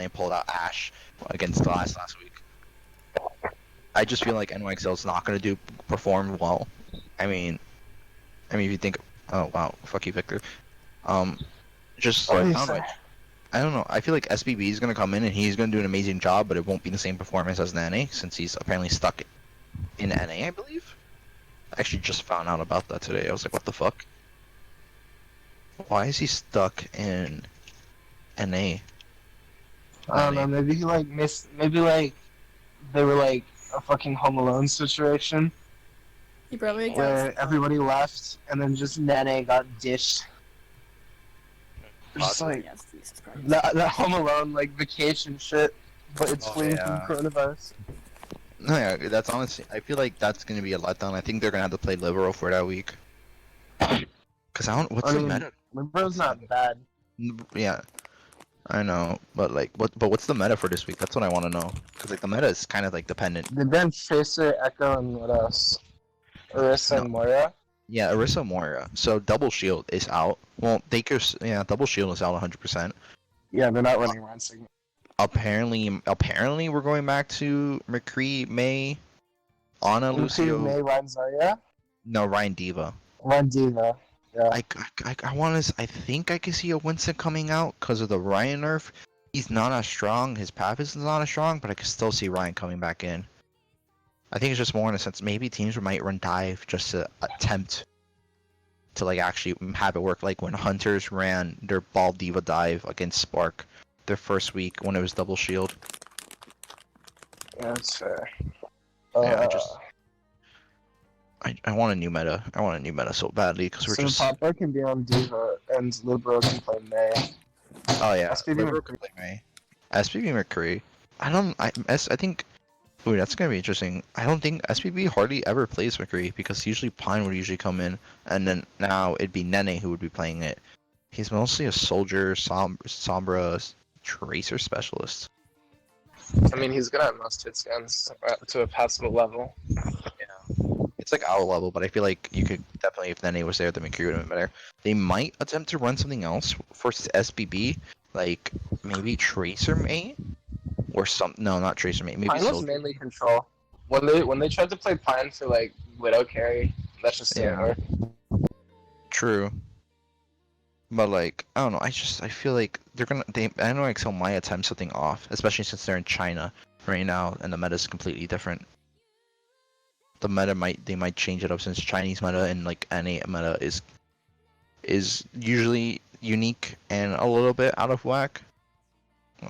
finally pulled out Ash against Glass last week. I just feel like NYXL is not going to perform well. I mean, if you think, oh wow, fuck you, Victor. Just What do you I don't know. say? I don't know. I feel like SBB is going to come in and he's going to do an amazing job, but it won't be the same performance as NA since he's apparently stuck in NA, I believe. I actually just found out about that today. I was like, what the fuck? Why is he stuck in NA? I don't know. Maybe he like missed. Maybe like they were like a fucking Home Alone situation He probably got where everybody left and then just Nene got dished. Just Possibly. like Yes, Jesus Christ. that Home Alone like vacation shit, but it's fleeing from yeah. coronavirus. No, yeah, that's honestly. I feel like that's going to be a letdown. I think they're going to have to play Libero for that week. Cause I don't. What's the meta? Libero's not bad. Yeah, I know, but like, what's the meta for this week? That's what I want to know. Cause like the meta is kind of like dependent. They banned Tracer, Echo, and what else? Orisa and Moira. Yeah, Orisa Moira. So Double Shield is out. Well, Double Shield is out 100%. Yeah, they're not running Ryan Sigma. Apparently, we're going back to McCree, May, Ana, Lucio. May, Ryan Zarya? No, Ryan Diva. Ryan Diva. Yeah. I think I can see a Winston coming out because of the Ryan nerf. He's not as strong. His path is not as strong, but I can still see Ryan coming back in. I think it's just more in a sense maybe teams might run dive just to attempt to like actually have it work. Like when Hunters ran their Ball Diva dive against Spark their first week when it was double shield. Yeah, that's fair. Yeah, I want a new meta. I want a new meta so badly because we're just. Papa can be on Diva and Libero can play May. Oh yeah, SPB Libero can play May. SPB McCree. I think. Ooh, that's gonna be interesting. I don't think SPB hardly ever plays McCree because usually Pine would usually come in, and then now it'd be Nene who would be playing it. He's mostly a soldier, Sombra, tracer specialist. I mean, he's good at most hit scans to a passable level. Yeah. It's like our level, but I feel like you could definitely, if Nene was there, the McCree would have been better. They might attempt to run something else for SBB, like maybe Tracer Mate? Or no, not Tracer Mate, maybe Pine was Soldier. mainly control. When they tried to play Pine for like Widow carry, that just didn't work. True. But like, I don't know, I feel like I know Excel might attempt something off, especially since they're in China right now and the meta is completely different. The meta they might change it up since Chinese meta and like NA meta is usually unique and a little bit out of whack.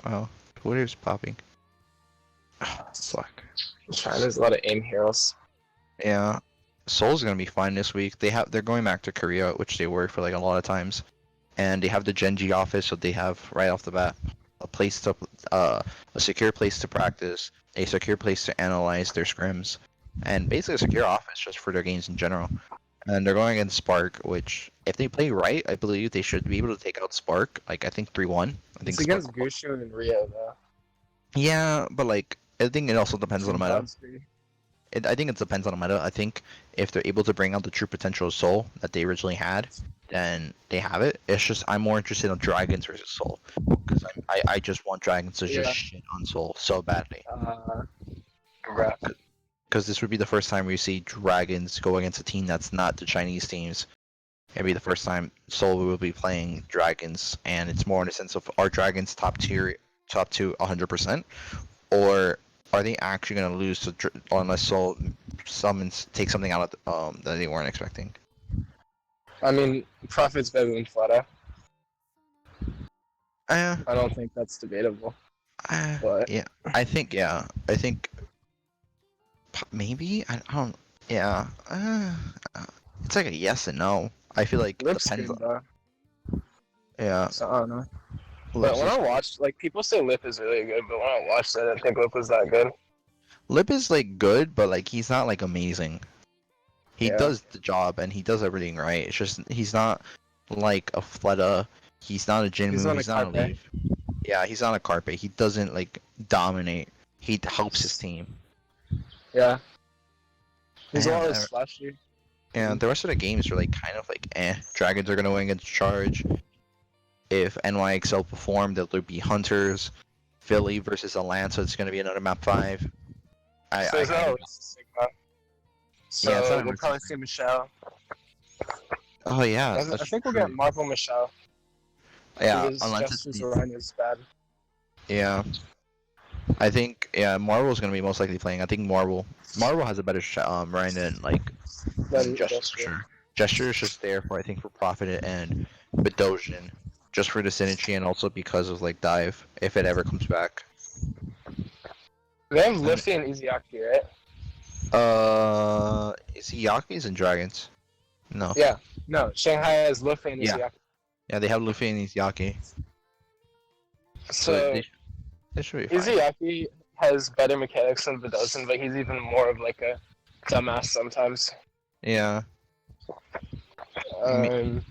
Oh, Twitter's popping. Oh, fuck. China's a lot of aim heroes. Yeah. Seoul's gonna be fine this week. They're going back to Korea, which they were for like a lot of times. And they have the Genji office, so they have right off the bat a secure place to practice, a secure place to analyze their scrims, and basically a secure office just for their games in general. And they're going against Spark, which if they play right, I believe they should be able to take out Spark. Like I think 3-1. I think It's against Gushu and Rio though. Yeah, but like I think it also depends on the meta. I think it depends on the meta. I think if they're able to bring out the true potential of Soul that they originally had, then they have it. It's just I'm more interested in Dragons versus Soul because I just want Dragons to just shit on Soul so badly. Because this would be the first time we see Dragons go against a team that's not the Chinese teams. It'd be the first time Soul will be playing Dragons, and it's more in the sense of are Dragons top to 100%, or are they actually going to lose to unless Soul take something out of that they weren't expecting? I mean, Prophet's better than Fleta. I don't think that's debatable. But yeah, I think maybe I don't. Yeah, it's like a yes and no. I feel like Lip's depends good, on. though. Yeah. So I don't know. But when I watched, like people say Lip is really good, but when I watched it, I didn't think Lip was that good. Lip is like good, but like he's not like amazing. He does the job and he does everything right. It's just he's not like a Fleta. He's not a Jinmu. He's not a Leaf. Yeah, he's not a Carpe. He doesn't like dominate. He helps his team. Yeah. He's always flashy. And the rest of the games are like kind of like Dragons are gonna win against Charge. If NYXL perform, there'll be Hunters. Philly versus Atlanta. It's gonna be another map 5. So it's not versus Sigma. So Yeah, it's not we'll versus probably see Michelle. Oh yeah, I that's think we'll true. get Marvel Michelle. Yeah, Because unless Justice it's Orion is bad. yeah. I think Marvel's gonna be most likely playing. I think Marvel has a better Ryan than Gesture for Gesture. sure. Gesture is just there for I think for profit and Bedosian, just for the synergy and also because of like dive if it ever comes back. They have Luffy and Izuyaki, right? Is he Yaki's and Dragons? No. Yeah. No, Shanghai has Luffy and Yeah. Izuyaki. Yeah, they have Luffy and he's Yaki, so So they should be fine. Izuyaki has better mechanics than Vidozin, but he's even more of like a dumbass sometimes. Yeah. Um,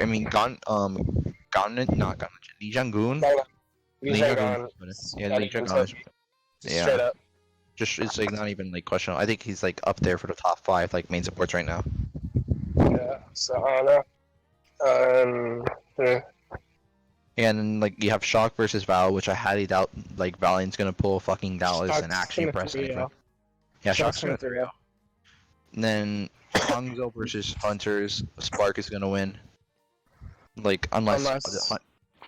I mean, not Gon, Lee Jang-goon. Lee Lee Jang-goon. Jae-gon, Yeah, not Lee even Jang-goon is, Toby. yeah. Straight up. Just it's like not even like questionable. I think he's like up there for the top 5 like main supports right now. Yeah, so I don't know. Yeah, and then like you have Shock versus Val, which I highly doubt like Valiant's gonna pull fucking Dallas and actually impress anyone. Yeah, Shock's gonna 3-0. And then Hangzhou versus Hunters. Spark is gonna win. Like unless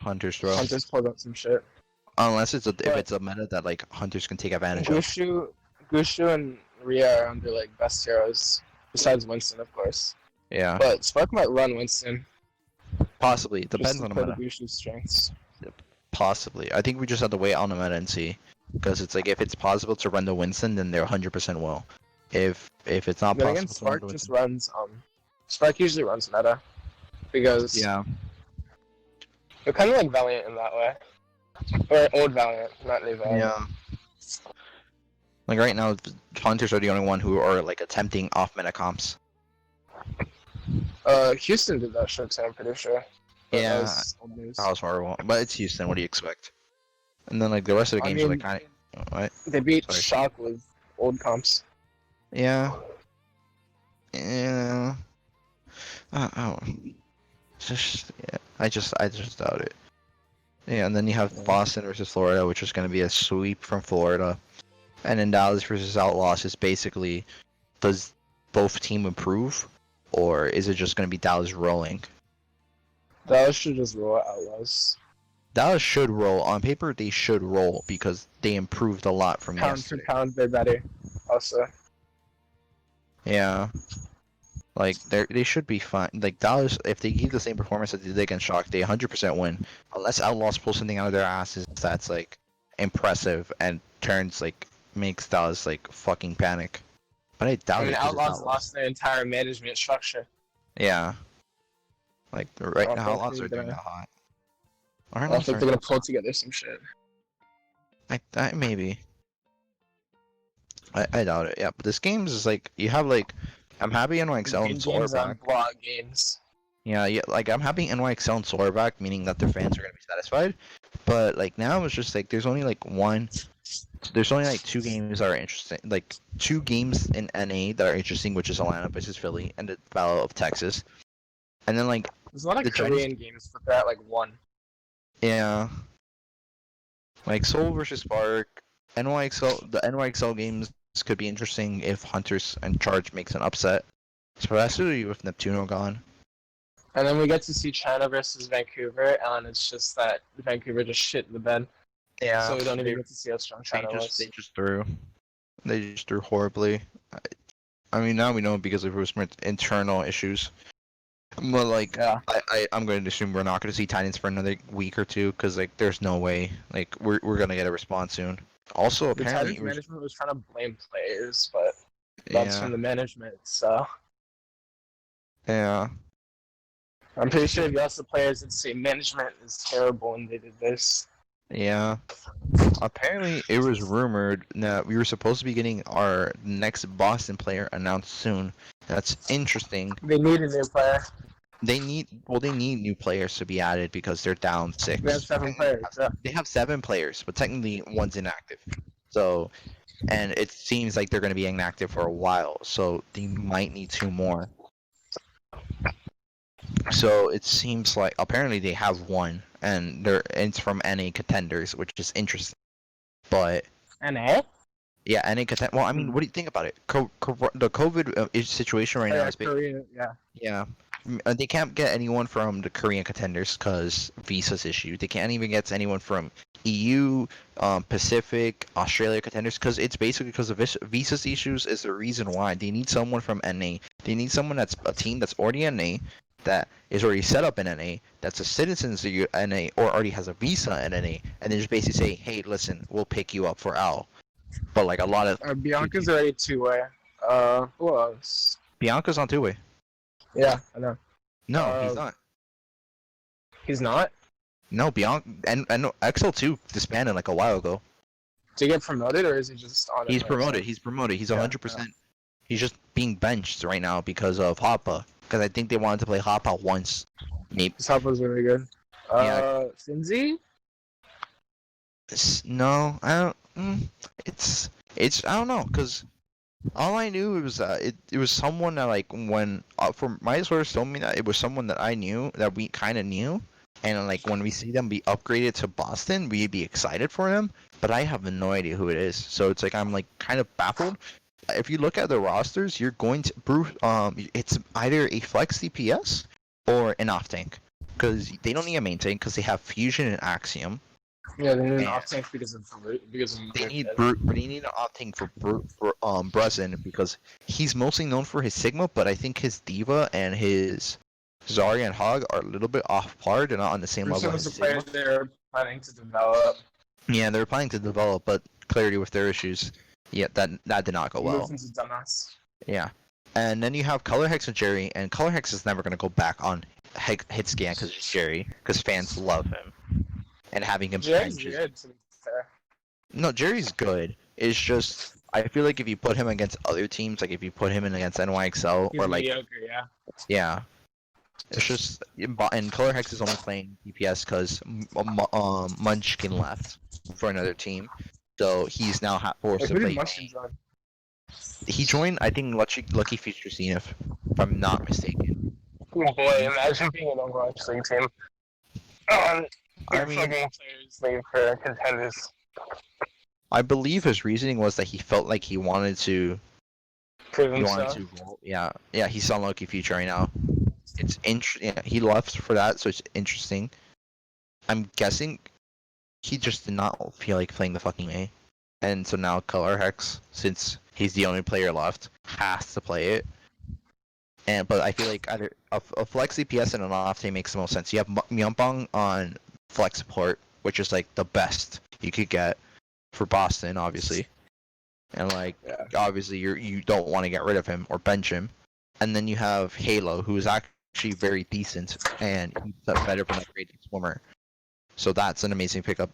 Hunters throw. Hunters pulled up some shit. Unless if it's a meta that like Hunters can take advantage of. Gushu and Rhea are under like best heroes, besides Winston, of course. Yeah. But Spark might run Winston. Possibly. Depends on the meta. Gushu's strengths. Possibly. I think we just have to wait on the meta and see. Because it's like if it's possible to run the Winston, then they're 100% will. If it's not But possible again, to Spark run the just Winston, runs Spark usually runs meta. Because yeah. they're kind of like Valiant in that way. Or old Valiant, not new Valiant. Yeah. Like right now, Hunters are the only one who are like attempting off meta comps. Houston did that shit too, I'm pretty sure. But Yeah. that was old news. That was horrible. But it's Houston, what do you expect? And then like the rest of the games are like kinda what? They beat Sorry. Shock with old comps. Yeah. Yeah. Oh. Just yeah. I just doubt it. Yeah, and then you have Boston versus Florida, which is gonna be a sweep from Florida. And then Dallas versus Outlaws is basically, does both team improve, or is it just gonna be Dallas rolling? Dallas should just roll Outlaws. Dallas should roll. On paper, they should roll because they improved a lot from Pound yesterday. for pound, they're better. Also. Yeah. Like they should be fine. Like Dallas, if they keep the same performance that they did against Shock, they 100% win. Unless Outlaws pull something out of their asses that's like impressive and turns like makes Dallas like fucking panic. But I doubt I mean, it. 'Cause it's Outlaws lost their entire management structure. Yeah. Like right I now, don't Outlaws think are they're doing that gonna- hot. I don't think they're gonna pull together some shit. I maybe. I doubt it. Yeah, but this game is like you have like I'm happy NYXL and Solar Games on back. block games. Yeah, like I'm happy NYXL and Solar back, meaning that their fans are gonna be satisfied. But like now it's just like there's only like two games that are interesting. Like 2 games in NA that are interesting, which is Atlanta versus Philly and the Battle of Texas. And then like There's a lot of the Korean games, but they're at like 1. yeah. Like Seoul versus Spark, the NYXL games could be interesting if Hunters and Charge makes an upset, especially with Neptuno gone. And then we get to see China versus Vancouver, and it's just that Vancouver just shit in the bed. Yeah, So we don't even get to see how strong China was. they just threw. They just threw horribly. I mean, now we know because of some internal issues. But like, Yeah. I'm going to assume we're not going to see Titans for another week or two because like, there's no way. Like, we're gonna get a response soon. Also, The apparently, Titans management was trying to blame players, but that's from the management, so. Yeah. I'm pretty sure if you ask the players, it'd say management is terrible when they did this. Yeah. Apparently, it was rumored that we were supposed to be getting our next Boston player announced soon. That's interesting. They need a new player. They need new players to be added because they're down 6. They have 7 players, yeah. They have 7 players, but technically one's inactive. So, and it seems like they're going to be inactive for a while. So they might need 2 more. So it seems like apparently they have 1, and it's from NA contenders, which is interesting. but NA? yeah, NA contend. Well, I mean, what do you think about it? The COVID situation right now is big. Korea, yeah. Yeah. They can't get anyone from the Korean contenders because visas issue. They can't even get anyone from EU, Pacific, Australia contenders because it's basically because of visas issues is the reason why they need someone from NA. They need someone that's a team that's already NA, that is already set up in NA, that's a citizen of NA or already has a visa in NA, and they just basically say, hey, listen, we'll pick you up for L. But like a lot of Bianca's already two-way. Who else? Bianca's on two-way. Yeah, I know. No, he's not. He's not? No, Bianca and XL2 disbanded like a while ago. Did he get promoted or is he just on it? He's promoted. He's promoted. He's 100%. He's just being benched right now because of Hoppa. Because I think they wanted to play Hoppa once. Maybe. This Hoppa's really good. Yeah. Finzi? No, I don't. It's I don't know, cause all I knew was it was someone that like when from my source told me that it was someone that I knew that we kind of knew, and like when we see them be upgraded to Boston, we'd be excited for them. But I have no idea who it is, so it's like I'm like kind of baffled. If you look at the rosters, you're going to it's either a flex DPS or an off tank, because they don't need a main tank because they have Fusion and Axiom. Yeah, they need an off tank because of They need an off tank for Brezin because he's mostly known for his Sigma, but I think his Diva and his Zarya and Hog are a little bit off par. They're not on the same level as Sigma. Sigma. They're planning to develop. Yeah, they're planning to develop, but clarity with their issues. Yeah, that did not go well. Dumbass. Yeah, and then you have Color Hex and Jerry, and Color Hex is never gonna go back on hit scan because it's Jerry, because fans love him. And having him Jerry's good, to be fair. No, Jerry's good. It's just I feel like if you put him against other teams, like if you put him in against NYXL He's or like mediocre, yeah, it's just and Color Hex is only playing DPS because Munchkin left for another team, so he's now forced to play. He joined, I think, Lucky Future Zenith, if I'm not mistaken. Oh boy, imagine being an Overwatch League team. I mean, players leave for contenders. I believe his reasoning was that he felt like he wanted to. Yeah, he's on Lucky Future right now. It's interesting. Yeah, he left for that, so it's interesting. I'm guessing he just did not feel like playing the fucking A, and so now Color Hex, since he's the only player left, has to play it. But I feel like either a flex DPS and an off tank makes the most sense. You have Myeonbong on flex support, which is like the best you could get for Boston, obviously. And like obviously you don't want to get rid of him or bench him. And then you have Halo, who is actually very decent and he's better than a great swimmer. So that's an amazing pickup.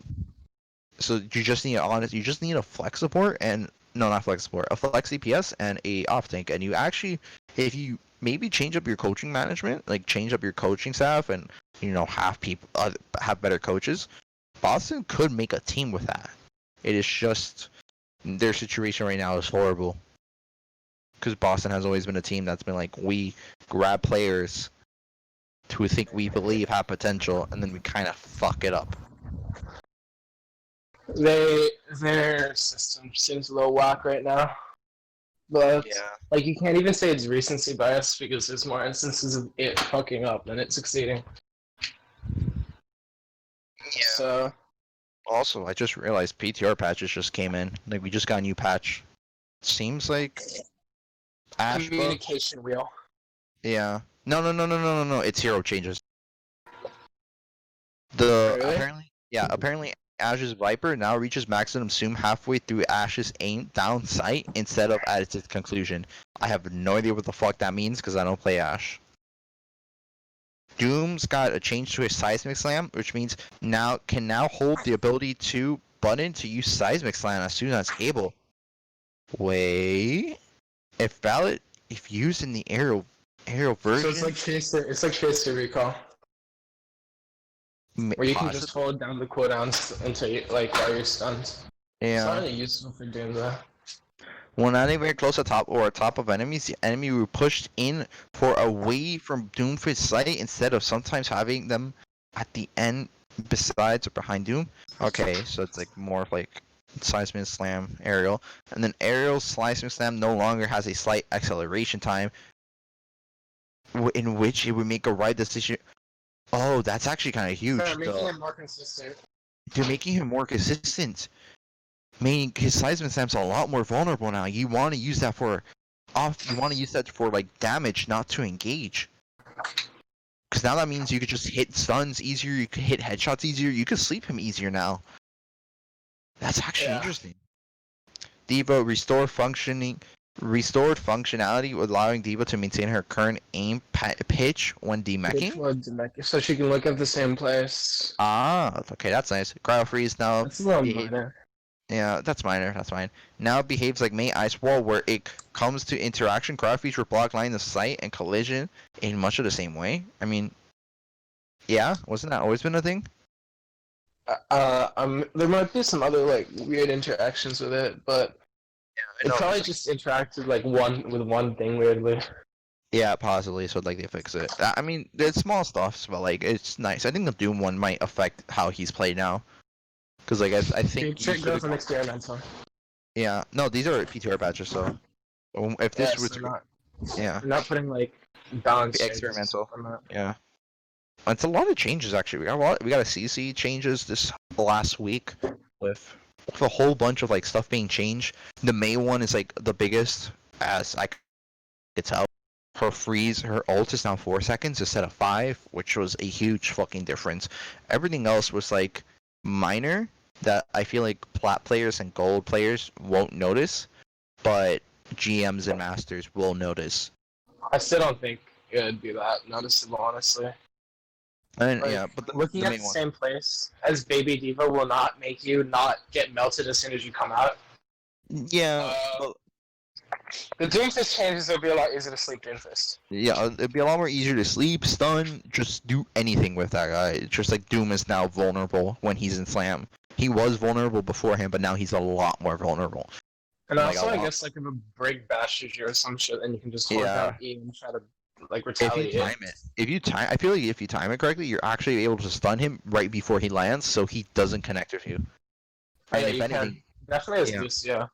So you just need a flex support and not flex support, a flex DPS and a off tank, and you actually, if you maybe change up your coaching management, like change up your coaching staff, and have people have better coaches, Boston could make a team with that. It is just their situation right now is horrible because Boston has always been a team that's been like, we grab players who we believe have potential, and then we kind of fuck it up. Their system seems a little whack right now. But like you can't even say it's recency bias because there's more instances of it fucking up than it succeeding. Yeah. So also, I just realized PTR patches just came in. Like we just got a new patch. Seems like Ash communication wheel. Yeah. No. It's hero changes. Apparently Ash's Viper now reaches maximum zoom halfway through Ash's aim down sight instead of at its conclusion. I have no idea what the fuck that means because I don't play Ash. Doom's got a change to his seismic slam, which means can now hold the ability to button to use seismic slam as soon as able. Wait, if used in the aerial version. So it's like Tracer Recall. Where you can just hold down the cooldowns until while you're stunned. Yeah. It's not really useful for Doom though. When anywhere close to top of enemies, the enemy will be pushed in for away from Doom's sight instead of sometimes having them at the end besides or behind Doom. Okay, so it's like more like Seismic Slam, aerial, and then aerial Seismic Slam no longer has a slight acceleration time, in which it would make a right decision. Oh, that's actually kind of huge. They're making him more consistent. They're making him more consistent, meaning his Seismic Slam's a lot more vulnerable now. You want to use that for off. You want to use that for like damage, not to engage. Because now that means you could just hit stuns easier. You could hit headshots easier. You could sleep him easier now. That's actually interesting. Diva restored functionality, allowing Diva to maintain her current aim pitch when demeching. So she can look at the same place. Ah, okay, that's nice. Cryo freeze now. That's a little minor. Yeah, that's minor. That's fine. Now it behaves like May Ice Wall, where it comes to interaction. Cryo freeze will block line of sight and collision in much of the same way. I mean, yeah, wasn't that always been a thing? There might be some other like weird interactions with it, but it probably just interacted like one thing weirdly. Yeah, possibly. So like they fix it. I mean, it's small stuff, but like it's nice. I think the Doom one might affect how he's played now, because like I think. Trick goes on experimental. Yeah, no, these are PTR patches, so if this was they're not putting like balance experimental. Yeah. It's a lot of changes actually. We got a CC changes this last week with a whole bunch of like stuff being changed. The May one is like the biggest, as I could tell. Her ult is now 4 seconds instead of 5, which was a huge fucking difference. Everything else was like minor that I feel like plat players and gold players won't notice, but GMs and masters will notice. I still don't think it would be that noticeable, honestly. And like, yeah, but looking at the same place as Baby Diva will not make you not get melted as soon as you come out. Yeah. The Doomfist changes will be a lot easier to sleep Doomfist. Yeah, it'd be a lot more easier to sleep, stun, just do anything with that guy. It's just like Doom is now vulnerable when he's in Slam. He was vulnerable beforehand, but now he's a lot more vulnerable. And also, I guess like if a break bashes you or some shit, then you can just hold down E and try to like retaliate. If you time, I feel like if you time it correctly, you're actually able to stun him right before he lands, so he doesn't connect with you. And if anything, definitely as boost, yeah.